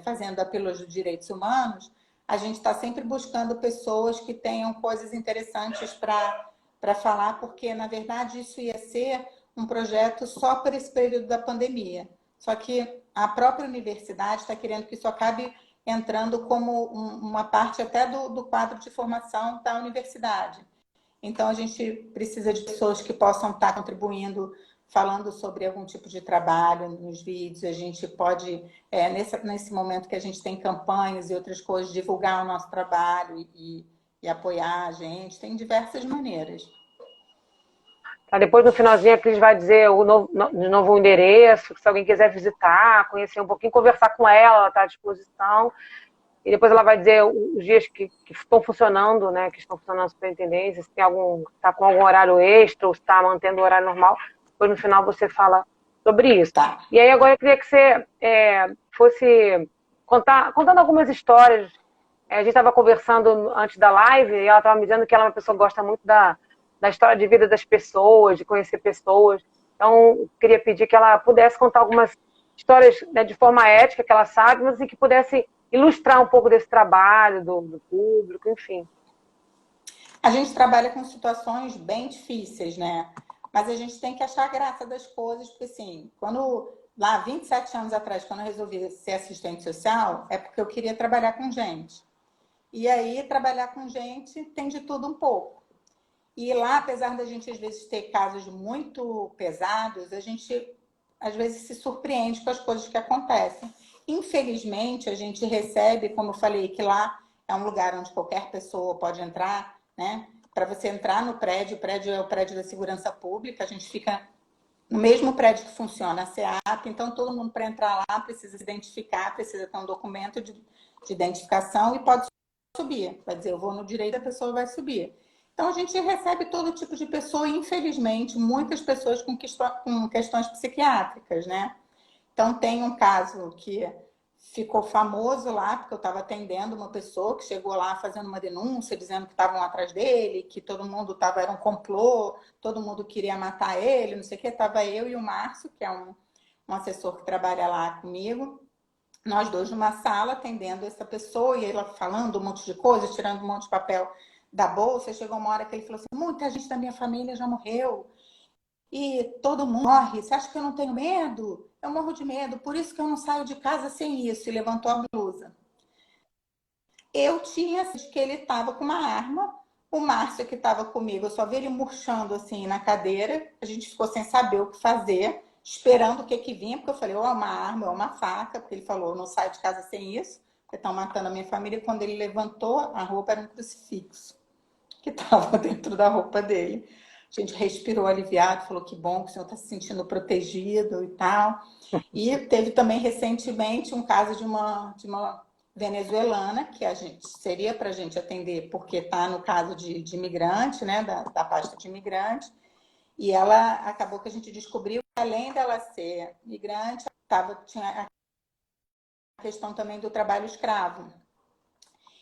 fazendo apelos de direitos humanos, a gente está sempre buscando pessoas que tenham coisas interessantes para falar, porque, na verdade, isso ia ser um projeto só para esse período da pandemia. Só que a própria universidade está querendo que isso acabe entrando como uma parte até do quadro de formação da universidade. Então, a gente precisa de pessoas que possam estar contribuindo, falando sobre algum tipo de trabalho nos vídeos. A gente pode, nesse momento que a gente tem campanhas e outras coisas, divulgar o nosso trabalho e apoiar a gente. Tem diversas maneiras. Tá, depois, no finalzinho, a Cris vai dizer de novo o endereço, se alguém quiser visitar, conhecer um pouquinho, conversar com ela está à disposição. E depois ela vai dizer os dias que estão funcionando, né? Que estão funcionando a superintendência, se tem está com algum horário extra ou se está mantendo o horário normal. Depois, no final, você fala sobre isso. Tá. E aí, agora eu queria que você fosse contando algumas histórias. A gente estava conversando antes da live e ela estava me dizendo que ela é uma pessoa que gosta muito da história de vida das pessoas, de conhecer pessoas. Então, eu queria pedir que ela pudesse contar algumas histórias, né, de forma ética, que ela sabe, mas que pudesse ilustrar um pouco desse trabalho do público, enfim. A gente trabalha com situações bem difíceis, né? Mas a gente tem que achar a graça das coisas, porque assim, lá 27 anos atrás, quando eu resolvi ser assistente social, é porque eu queria trabalhar com gente. E aí, trabalhar com gente tem de tudo um pouco. E lá, apesar da gente, às vezes, ter casos muito pesados, a gente, às vezes, se surpreende com as coisas que acontecem. Infelizmente, a gente recebe, como eu falei, que lá é um lugar onde qualquer pessoa pode entrar, né? Para você entrar no prédio, o prédio é o prédio da segurança pública, a gente fica no mesmo prédio que funciona a SEAP, então todo mundo para entrar lá precisa se identificar, precisa ter um documento de identificação e pode subir. Vai dizer, eu vou no direito, a pessoa vai subir. Então, a gente recebe todo tipo de pessoa, e, infelizmente, muitas pessoas com questões psiquiátricas, né? Então, tem um caso que ficou famoso lá, porque eu estava atendendo uma pessoa que chegou lá fazendo uma denúncia, dizendo que estavam atrás dele, que todo mundo era um complô, todo mundo queria matar ele, não sei o que. Estava eu e o Márcio, que é um assessor que trabalha lá comigo, nós dois numa sala atendendo essa pessoa, e ela falando um monte de coisa, tirando um monte de papel da bolsa. Chegou uma hora que ele falou assim, muita gente da minha família já morreu e todo mundo morre, você acha que eu não tenho medo? Eu morro de medo, por isso que eu não saio de casa sem isso. E levantou a blusa. Eu tinha assim, que ele estava com uma arma, o Márcio que estava comigo, eu só vi ele murchando assim na cadeira, a gente ficou sem saber o que fazer, esperando o que vinha, porque eu falei, ou é uma arma ou é uma faca, porque ele falou, eu não saio de casa sem isso, porque estão matando a minha família. E quando ele levantou, a roupa era um crucifixo que estava dentro da roupa dele. A gente respirou aliviado, falou que bom que o senhor está se sentindo protegido e tal. E teve também recentemente um caso de uma venezuelana, que a gente seria para a gente atender, porque está no caso de imigrante, né, da pasta de imigrante. E ela acabou que a gente descobriu que, além dela ser migrante, tinha a questão também do trabalho escravo.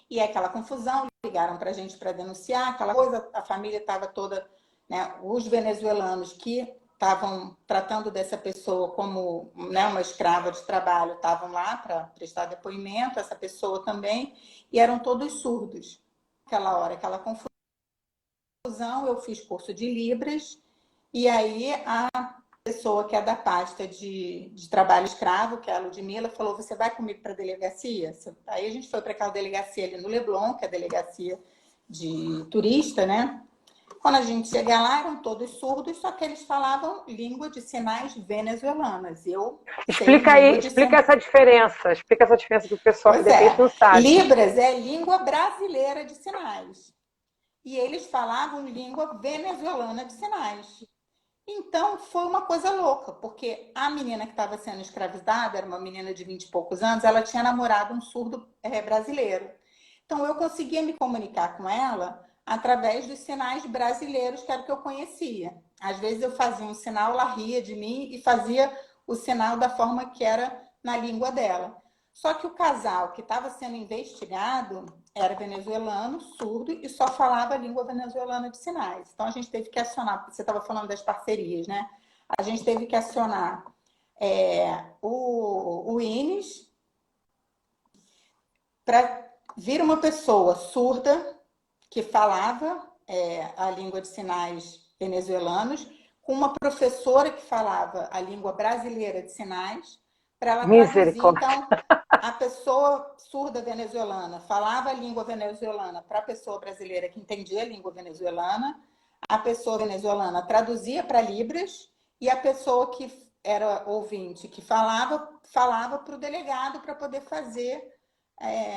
E é aquela confusão, ligaram para a gente para denunciar, aquela coisa, a família estava toda, né, os venezuelanos que estavam tratando dessa pessoa como, né, uma escrava de trabalho, estavam lá para prestar depoimento, essa pessoa também, e eram todos surdos. Aquela hora, aquela confusão, eu fiz curso de Libras, e aí a pessoa que é da pasta de trabalho escravo, que é a Ludmila, falou, você vai comigo para a delegacia? Aí a gente foi para aquela delegacia ali no Leblon, que é a delegacia de turista, né? Quando a gente chega lá, eram todos surdos, só que eles falavam língua de sinais venezuelanas. Eu sei Explica aí, língua de explica sinais. essa diferença. Explica essa diferença que o pessoal que Pois de repente é, não sabe. Libras é língua brasileira de sinais. E eles falavam língua venezuelana de sinais. Então, foi uma coisa louca, porque a menina que estava sendo escravizada, era uma menina de 20 e poucos anos, ela tinha namorado um surdo brasileiro. Então, eu conseguia me comunicar com ela através dos sinais brasileiros, que era o que eu conhecia. Às vezes eu fazia um sinal, ela ria de mim e fazia o sinal da forma que era na língua dela. Só que o casal que estava sendo investigado era venezuelano, surdo e só falava a língua venezuelana de sinais. Então a gente teve que acionar, você estava falando das parcerias, né? A gente teve que acionar o INES para vir uma pessoa surda que falava a língua de sinais venezuelanos, com uma professora que falava a língua brasileira de sinais, para ela traduzir. Misericórdia. Então, a pessoa surda venezuelana falava a língua venezuelana para a pessoa brasileira que entendia a língua venezuelana, a pessoa venezuelana traduzia para Libras, e a pessoa que era ouvinte, que falava para o delegado para poder fazer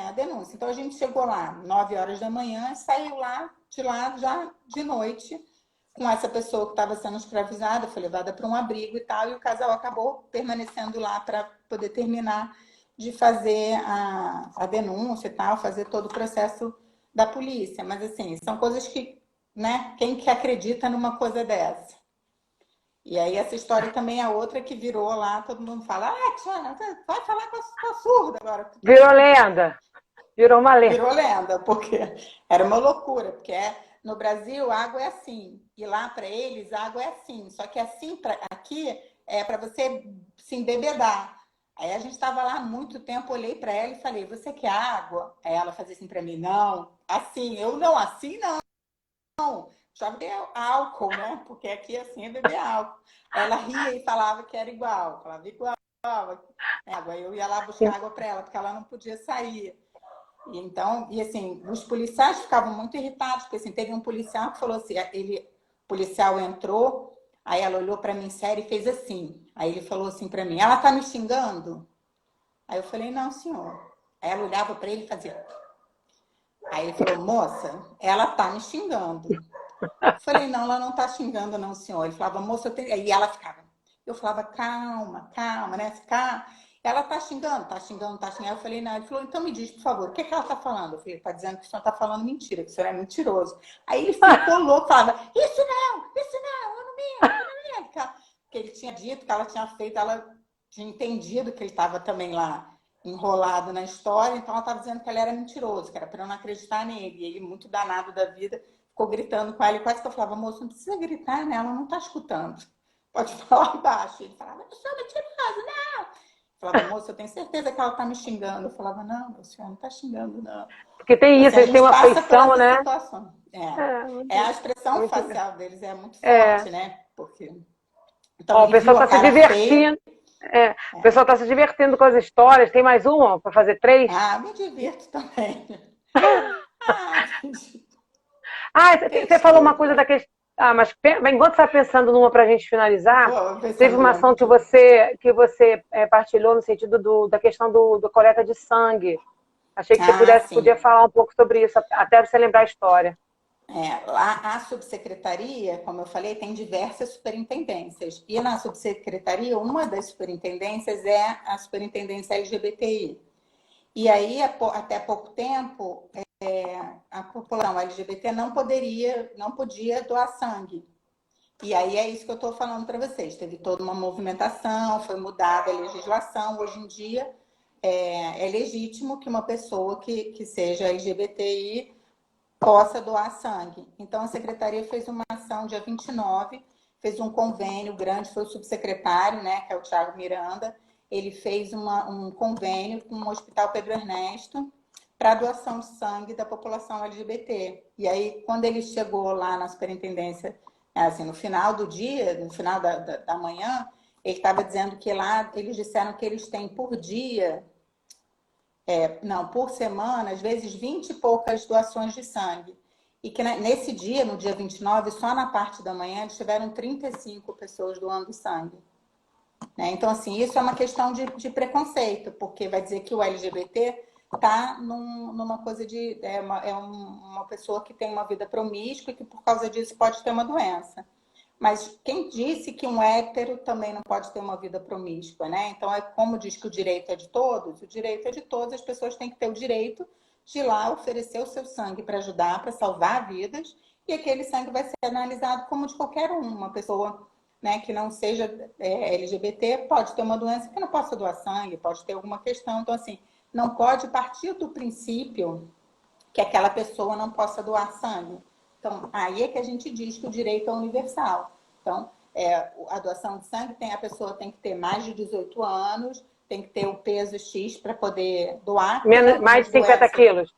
a denúncia. Então, a gente chegou lá 9 horas da manhã e saiu de lá já de noite com essa pessoa que estava sendo escravizada, foi levada para um abrigo e tal, e o casal acabou permanecendo lá para poder terminar de fazer a denúncia e tal, fazer todo o processo da polícia. Mas, assim, são coisas que, né, quem que acredita numa coisa dessa? E aí essa história também é outra que virou lá, todo mundo fala, Tiana, vai falar com a surda agora. Virou lenda. Virou uma lenda. Virou lenda, porque era uma loucura, porque no Brasil a água é assim, e lá para eles a água é assim, só que assim aqui é para você se embebedar. Aí a gente estava lá há muito tempo, olhei para ela e falei, você quer água? Aí ela fazia assim para mim, não, assim, eu não, assim não. Já beber álcool, né? Porque aqui assim é beber álcool. Ela ria e falava que era igual, falava igual. Água. Eu ia lá buscar água para ela, porque ela não podia sair. E então, e assim, os policiais ficavam muito irritados, porque assim, teve um policial que falou assim, o policial entrou, aí ela olhou para mim sério e fez assim. Aí ele falou assim para mim, ela tá me xingando? Aí eu falei, não, senhor. Aí ela olhava para ele e fazia. Aí ele falou, moça, ela tá me xingando. Eu falei, não, ela não tá xingando, não, senhor. Ele falava, moça, eu tenho. E ela ficava. Eu falava, calma, calma, né? Ficar. Ela tá xingando, tá xingando, tá xingando. Eu falei, não. Ele falou, então me diz, por favor, o que ela tá falando? Eu falei, tá dizendo que o senhor tá falando mentira, que o senhor é mentiroso. Aí ele ficou louco, falava, isso não, eu não minto. Porque ele tinha dito que ela tinha feito, ela tinha entendido que ele estava também lá enrolado na história, então ela estava dizendo que ele era mentiroso, que era para eu não acreditar nele. E ele, muito danado da vida, ficou gritando com ela. E quase que eu falava, moço, não precisa gritar, né? Ela não está escutando. Pode falar baixo. Ele falava, eu sou mentiroso, não. Eu falava, moço, eu tenho certeza que ela está me xingando. Eu falava, não, meu senhor, não está xingando, não. Porque tem Então, isso, assim, a eles têm gente uma passa por feição, essa né? situação. A expressão Muito, facial deles é muito é. forte, né? Porque... Então, Ó, o ele pessoal viu a está se cara feia. divertindo. O pessoal está se divertindo com as histórias. Tem mais uma para fazer 3? Ah, me divirto também. Ah, Você falou uma coisa desculpa. da questão. Mas enquanto você está pensando numa para a gente finalizar, Vou ver se eu teve uma lembro ação aqui. que você partilhou no sentido da questão do coleta de sangue. Achei que você Ah, podia sim. falar um pouco sobre isso, até você lembrar a história. A subsecretaria, como eu falei, tem diversas superintendências. E na subsecretaria, uma das superintendências é a superintendência LGBTI. E aí, até pouco tempo, a população LGBT não podia doar sangue. E aí é isso que eu estou falando para vocês. Teve toda uma movimentação, foi mudada a legislação. Hoje em dia, é legítimo que uma pessoa que seja LGBTI possa doar sangue. Então, a Secretaria fez uma ação dia 29, fez um convênio grande, foi o subsecretário, né, que é o Thiago Miranda, ele fez um convênio com o Hospital Pedro Ernesto para doação de sangue da população LGBT. E aí, quando ele chegou lá na superintendência, assim, no final do dia, no final da manhã, ele estava dizendo que lá, eles disseram que eles têm por dia, não, por semana, às vezes 20 e poucas doações de sangue. E que nesse dia, no dia 29, só na parte da manhã, eles tiveram 35 pessoas doando sangue. Né? Então, assim, isso é uma questão de preconceito, porque vai dizer que o LGBT está numa coisa de... uma pessoa que tem uma vida promíscua e que, por causa disso, pode ter uma doença. Mas quem disse que um hétero também não pode ter uma vida promíscua, né? Então, como diz que o direito é de todos, o direito é de todos, as pessoas têm que ter o direito de ir lá oferecer o seu sangue para ajudar, para salvar vidas, e aquele sangue vai ser analisado como de qualquer um. Uma pessoa, né, que não seja LGBT pode ter uma doença que não possa doar sangue, pode ter alguma questão. Então, assim, não pode partir do princípio que aquela pessoa não possa doar sangue. Então, aí é que a gente diz que o direito é universal. Então, a doação de sangue, a pessoa tem que ter mais de 18 anos, tem que ter o peso X para poder doar. Mais de 50 quilos.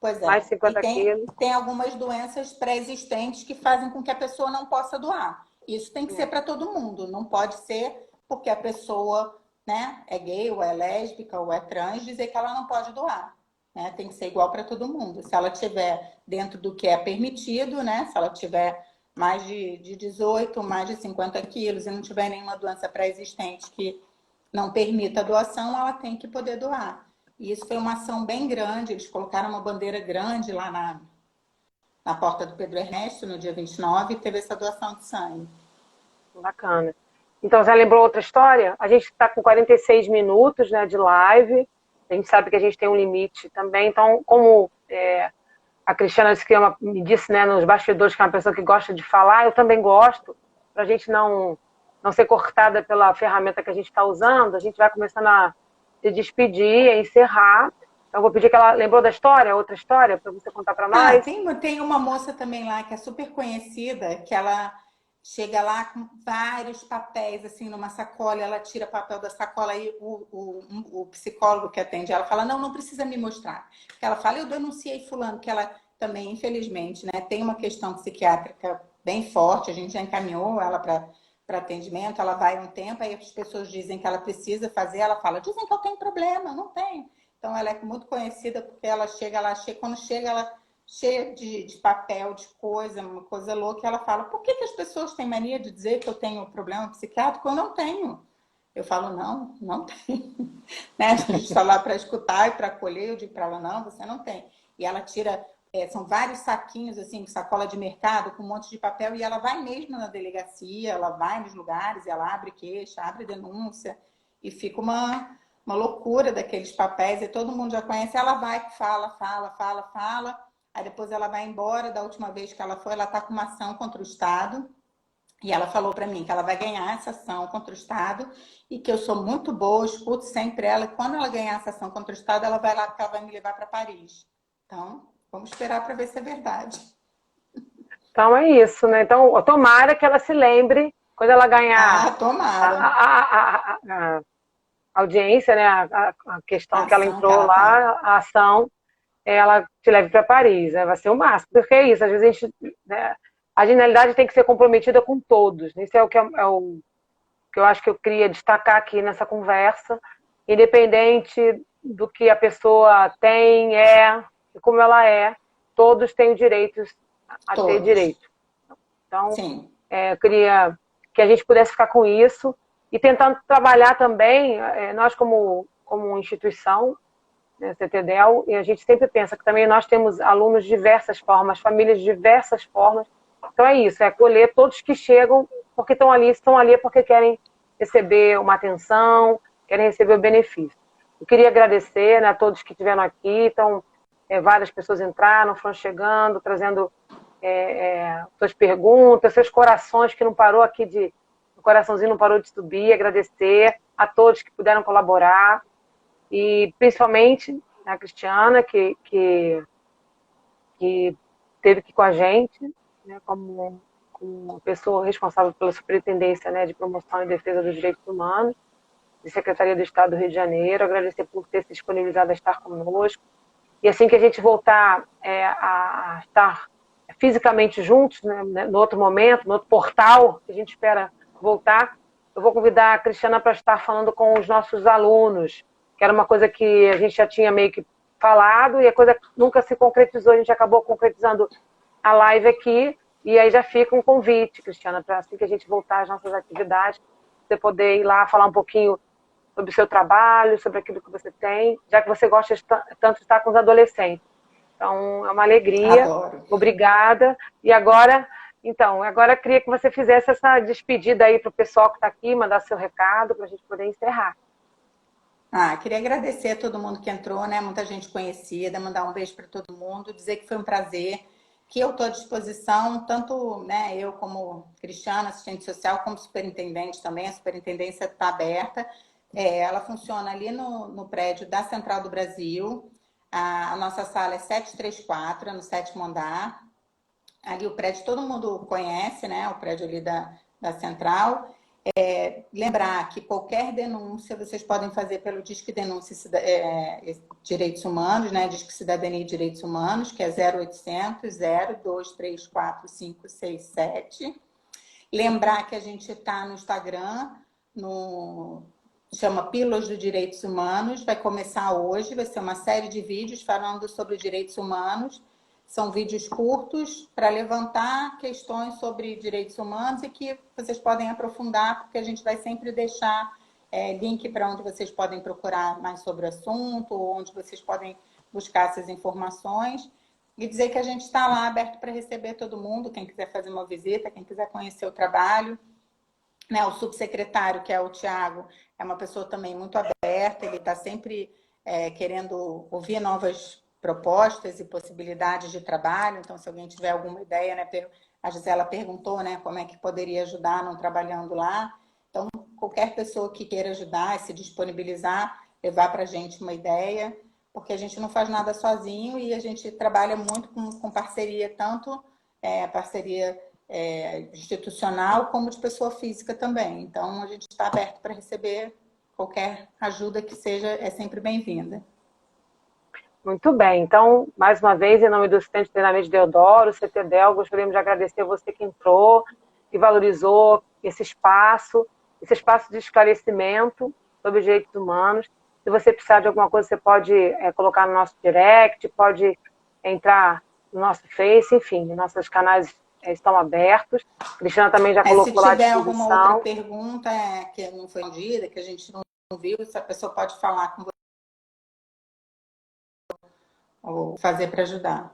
Pois é. Mais de 50 e quilos. tem algumas doenças pré-existentes que fazem com que a pessoa não possa doar. Isso tem que ser para todo mundo. Não pode ser porque a pessoa, né, é gay, ou é lésbica, ou é trans, dizer que ela não pode doar. Né? Tem que ser igual para todo mundo. Se ela estiver dentro do que é permitido, né? Se ela tiver mais de 18, mais de 50 quilos e não tiver nenhuma doença pré-existente que não permita a doação, ela tem que poder doar. E isso foi uma ação bem grande. Eles colocaram uma bandeira grande lá na porta do Pedro Ernesto, no dia 29, e teve essa doação de sangue. Bacana. Então, já lembrou outra história? A gente está com 46 minutos, né, de live. A gente sabe que a gente tem um limite também. Então, como a Cristiana me disse, né, nos bastidores, que é uma pessoa que gosta de falar, eu também gosto, para a gente não ser cortada pela ferramenta que a gente está usando, a gente vai começando a se despedir, a encerrar. Então, eu vou pedir que ela lembrou da história, outra história, para você contar para nós. Tem uma moça também lá que é super conhecida, que ela chega lá com vários papéis, assim, numa sacola, ela tira papel da sacola e o psicólogo que atende ela fala, não precisa me mostrar. Ela fala, eu denunciei fulano, que ela também, infelizmente, né, tem uma questão psiquiátrica bem forte, a gente já encaminhou ela para atendimento, ela vai um tempo, aí as pessoas dizem que ela precisa fazer, ela fala, dizem que eu tenho problema, não tenho. Então, ela é muito conhecida porque ela chega, quando chega, ela cheia de papel, de coisa, uma coisa louca, ela fala, por que as pessoas têm mania de dizer que eu tenho problema psiquiátrico? Eu não tenho. Eu falo, não tenho. Né? A gente está lá para escutar e para acolher, eu digo para ela, não, você não tem. E ela tira, são vários saquinhos, assim, sacola de mercado, com um monte de papel, e ela vai mesmo na delegacia, ela vai nos lugares, ela abre queixa, abre denúncia, e fica uma loucura daqueles papéis, e todo mundo já conhece, ela vai, fala, aí depois ela vai embora. Da última vez que ela foi, ela está com uma ação contra o Estado, e ela falou para mim que ela vai ganhar essa ação contra o Estado, e que eu sou muito boa, escuto sempre ela, e quando ela ganhar essa ação contra o Estado, ela vai lá, porque ela vai me levar para Paris. Então, vamos esperar para ver se é verdade. Então é isso, né? Então, tomara que ela se lembre, quando ela ganhar tomara. A audiência, né? A questão que ela entrou lá, a ação, ela te leve para Paris, né? Vai ser o máximo. Porque é isso, às vezes a gente, né, a genialidade tem que ser comprometida com todos. Isso é o que eu acho que eu queria destacar aqui nessa conversa, independente do que a pessoa tem, e como ela é, todos têm o direito a ter direito. Então, eu queria que a gente pudesse ficar com isso e tentando trabalhar também, nós como instituição, né, CTDEL, e a gente sempre pensa que também nós temos alunos de diversas formas, famílias de diversas formas. Então é isso, é acolher todos que chegam porque estão ali porque querem receber uma atenção, querem receber o benefício. Eu queria agradecer, né, a todos que estiveram aqui. Então, várias pessoas entraram, foram chegando, trazendo suas perguntas, seus corações, que não parou o coraçãozinho não parou de subir. Agradecer a todos que puderam colaborar. e principalmente a Cristiana, que esteve aqui com a gente, né, como pessoa responsável pela Superintendência, né, de Promoção e Defesa dos Direitos Humanos, de Secretaria do Estado do Rio de Janeiro, agradecer por ter se disponibilizado a estar conosco. E assim que a gente voltar a estar fisicamente juntos, né, no outro momento, no outro portal, que a gente espera voltar, eu vou convidar a Cristiana para estar falando com os nossos alunos, que era uma coisa que a gente já tinha meio que falado, e a coisa nunca se concretizou, a gente acabou concretizando a live aqui, e aí já fica um convite, Cristiana, para assim que a gente voltar às nossas atividades, você poder ir lá falar um pouquinho sobre o seu trabalho, sobre aquilo que você tem, já que você gosta tanto de estar com os adolescentes. Então, é uma alegria. Adoro. Obrigada. E agora, agora eu queria que você fizesse essa despedida aí para o pessoal que está aqui, mandar seu recado para a gente poder encerrar. Queria agradecer a todo mundo que entrou, né? Muita gente conhecida, mandar um beijo para todo mundo, dizer que foi um prazer, que eu estou à disposição, tanto né, eu como Cristiana, assistente social, como superintendente também. A superintendência está aberta. Ela funciona ali no prédio da Central do Brasil. A nossa sala é 734, no 7º andar. Ali o prédio todo mundo conhece, né? O prédio ali da Central. Lembrar que qualquer denúncia vocês podem fazer pelo Disque Denúncia Direitos Humanos, né? Disque Cidadania e Direitos Humanos, que é 0800 0234 567. Lembrar que a gente está no Instagram, chama Pílulas dos Direitos Humanos, vai começar hoje, vai ser uma série de vídeos falando sobre direitos humanos. São vídeos curtos para levantar questões sobre direitos humanos e que vocês podem aprofundar, porque a gente vai sempre deixar link para onde vocês podem procurar mais sobre o assunto, onde vocês podem buscar essas informações. E dizer que a gente está lá aberto para receber todo mundo, quem quiser fazer uma visita, quem quiser conhecer o trabalho. Né, o subsecretário, que é o Tiago, é uma pessoa também muito aberta, ele está sempre querendo ouvir novas propostas e possibilidades de trabalho. Então, se alguém tiver alguma ideia, né, a Gisela perguntou, né, como é que poderia ajudar não trabalhando lá. Então, qualquer pessoa que queira ajudar e se disponibilizar, levar para a gente uma ideia, porque a gente não faz nada sozinho e a gente trabalha muito com parceria, tanto parceria institucional como de pessoa física também. Então, a gente está aberto para receber qualquer ajuda que seja, é sempre bem-vinda. Muito bem. Então, mais uma vez, em nome do Centro de Treinamento de Deodoro, CTDEL, gostaríamos de agradecer a você que entrou, que valorizou esse espaço de esclarecimento sobre os direitos humanos. Se você precisar de alguma coisa, você pode colocar no nosso direct, pode entrar no nosso Face, enfim, nossos canais estão abertos. A Cristiana também já colocou lá à disposição. Se tiver alguma outra pergunta que não foi respondida, que a gente não viu, essa pessoa pode falar com você ou fazer para ajudar.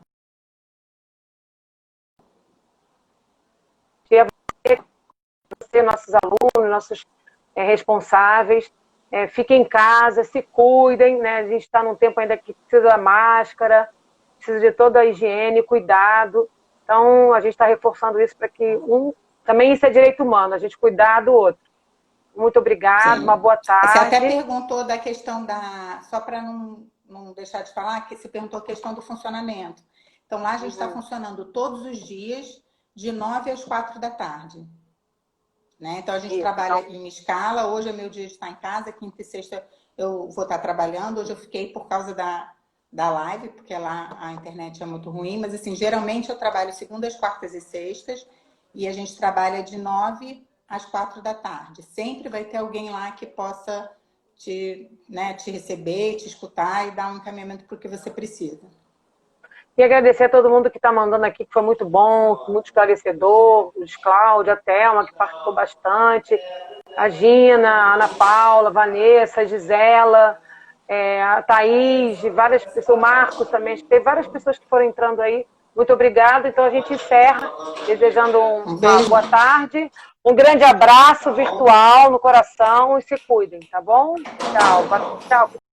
Você, nossos alunos, nossos responsáveis, fiquem em casa, se cuidem, né? A gente está num tempo ainda que precisa da máscara, precisa de toda a higiene, cuidado. Então, a gente está reforçando isso para que também isso é direito humano, a gente cuidar do outro. Muito obrigada, uma boa tarde. Você até perguntou da questão só para não deixar de falar, que você perguntou a questão do funcionamento. Então, lá a gente está funcionando todos os dias, de 9 às 4 da tarde. Né? Então, a gente trabalha em escala. Hoje é meu dia de estar em casa, quinta e sexta eu vou estar trabalhando. Hoje eu fiquei por causa da live, porque lá a internet é muito ruim. Mas, assim, geralmente eu trabalho segundas, quartas e sextas. E a gente trabalha de 9 às 4 da tarde. Sempre vai ter alguém lá que possa te receber, te escutar e dar um encaminhamento para o que você precisa. E agradecer a todo mundo que está mandando aqui, que foi muito bom, muito esclarecedor, o Cláudia, a Thelma, que participou bastante, a Gina, a Ana Paula, a Vanessa, a Gisela, a Thaís, várias pessoas, o Marcos também, teve várias pessoas que foram entrando aí. Muito obrigada. Então a gente encerra desejando uma boa tarde, um grande abraço virtual no coração e se cuidem, tá bom? Tchau. Tchau.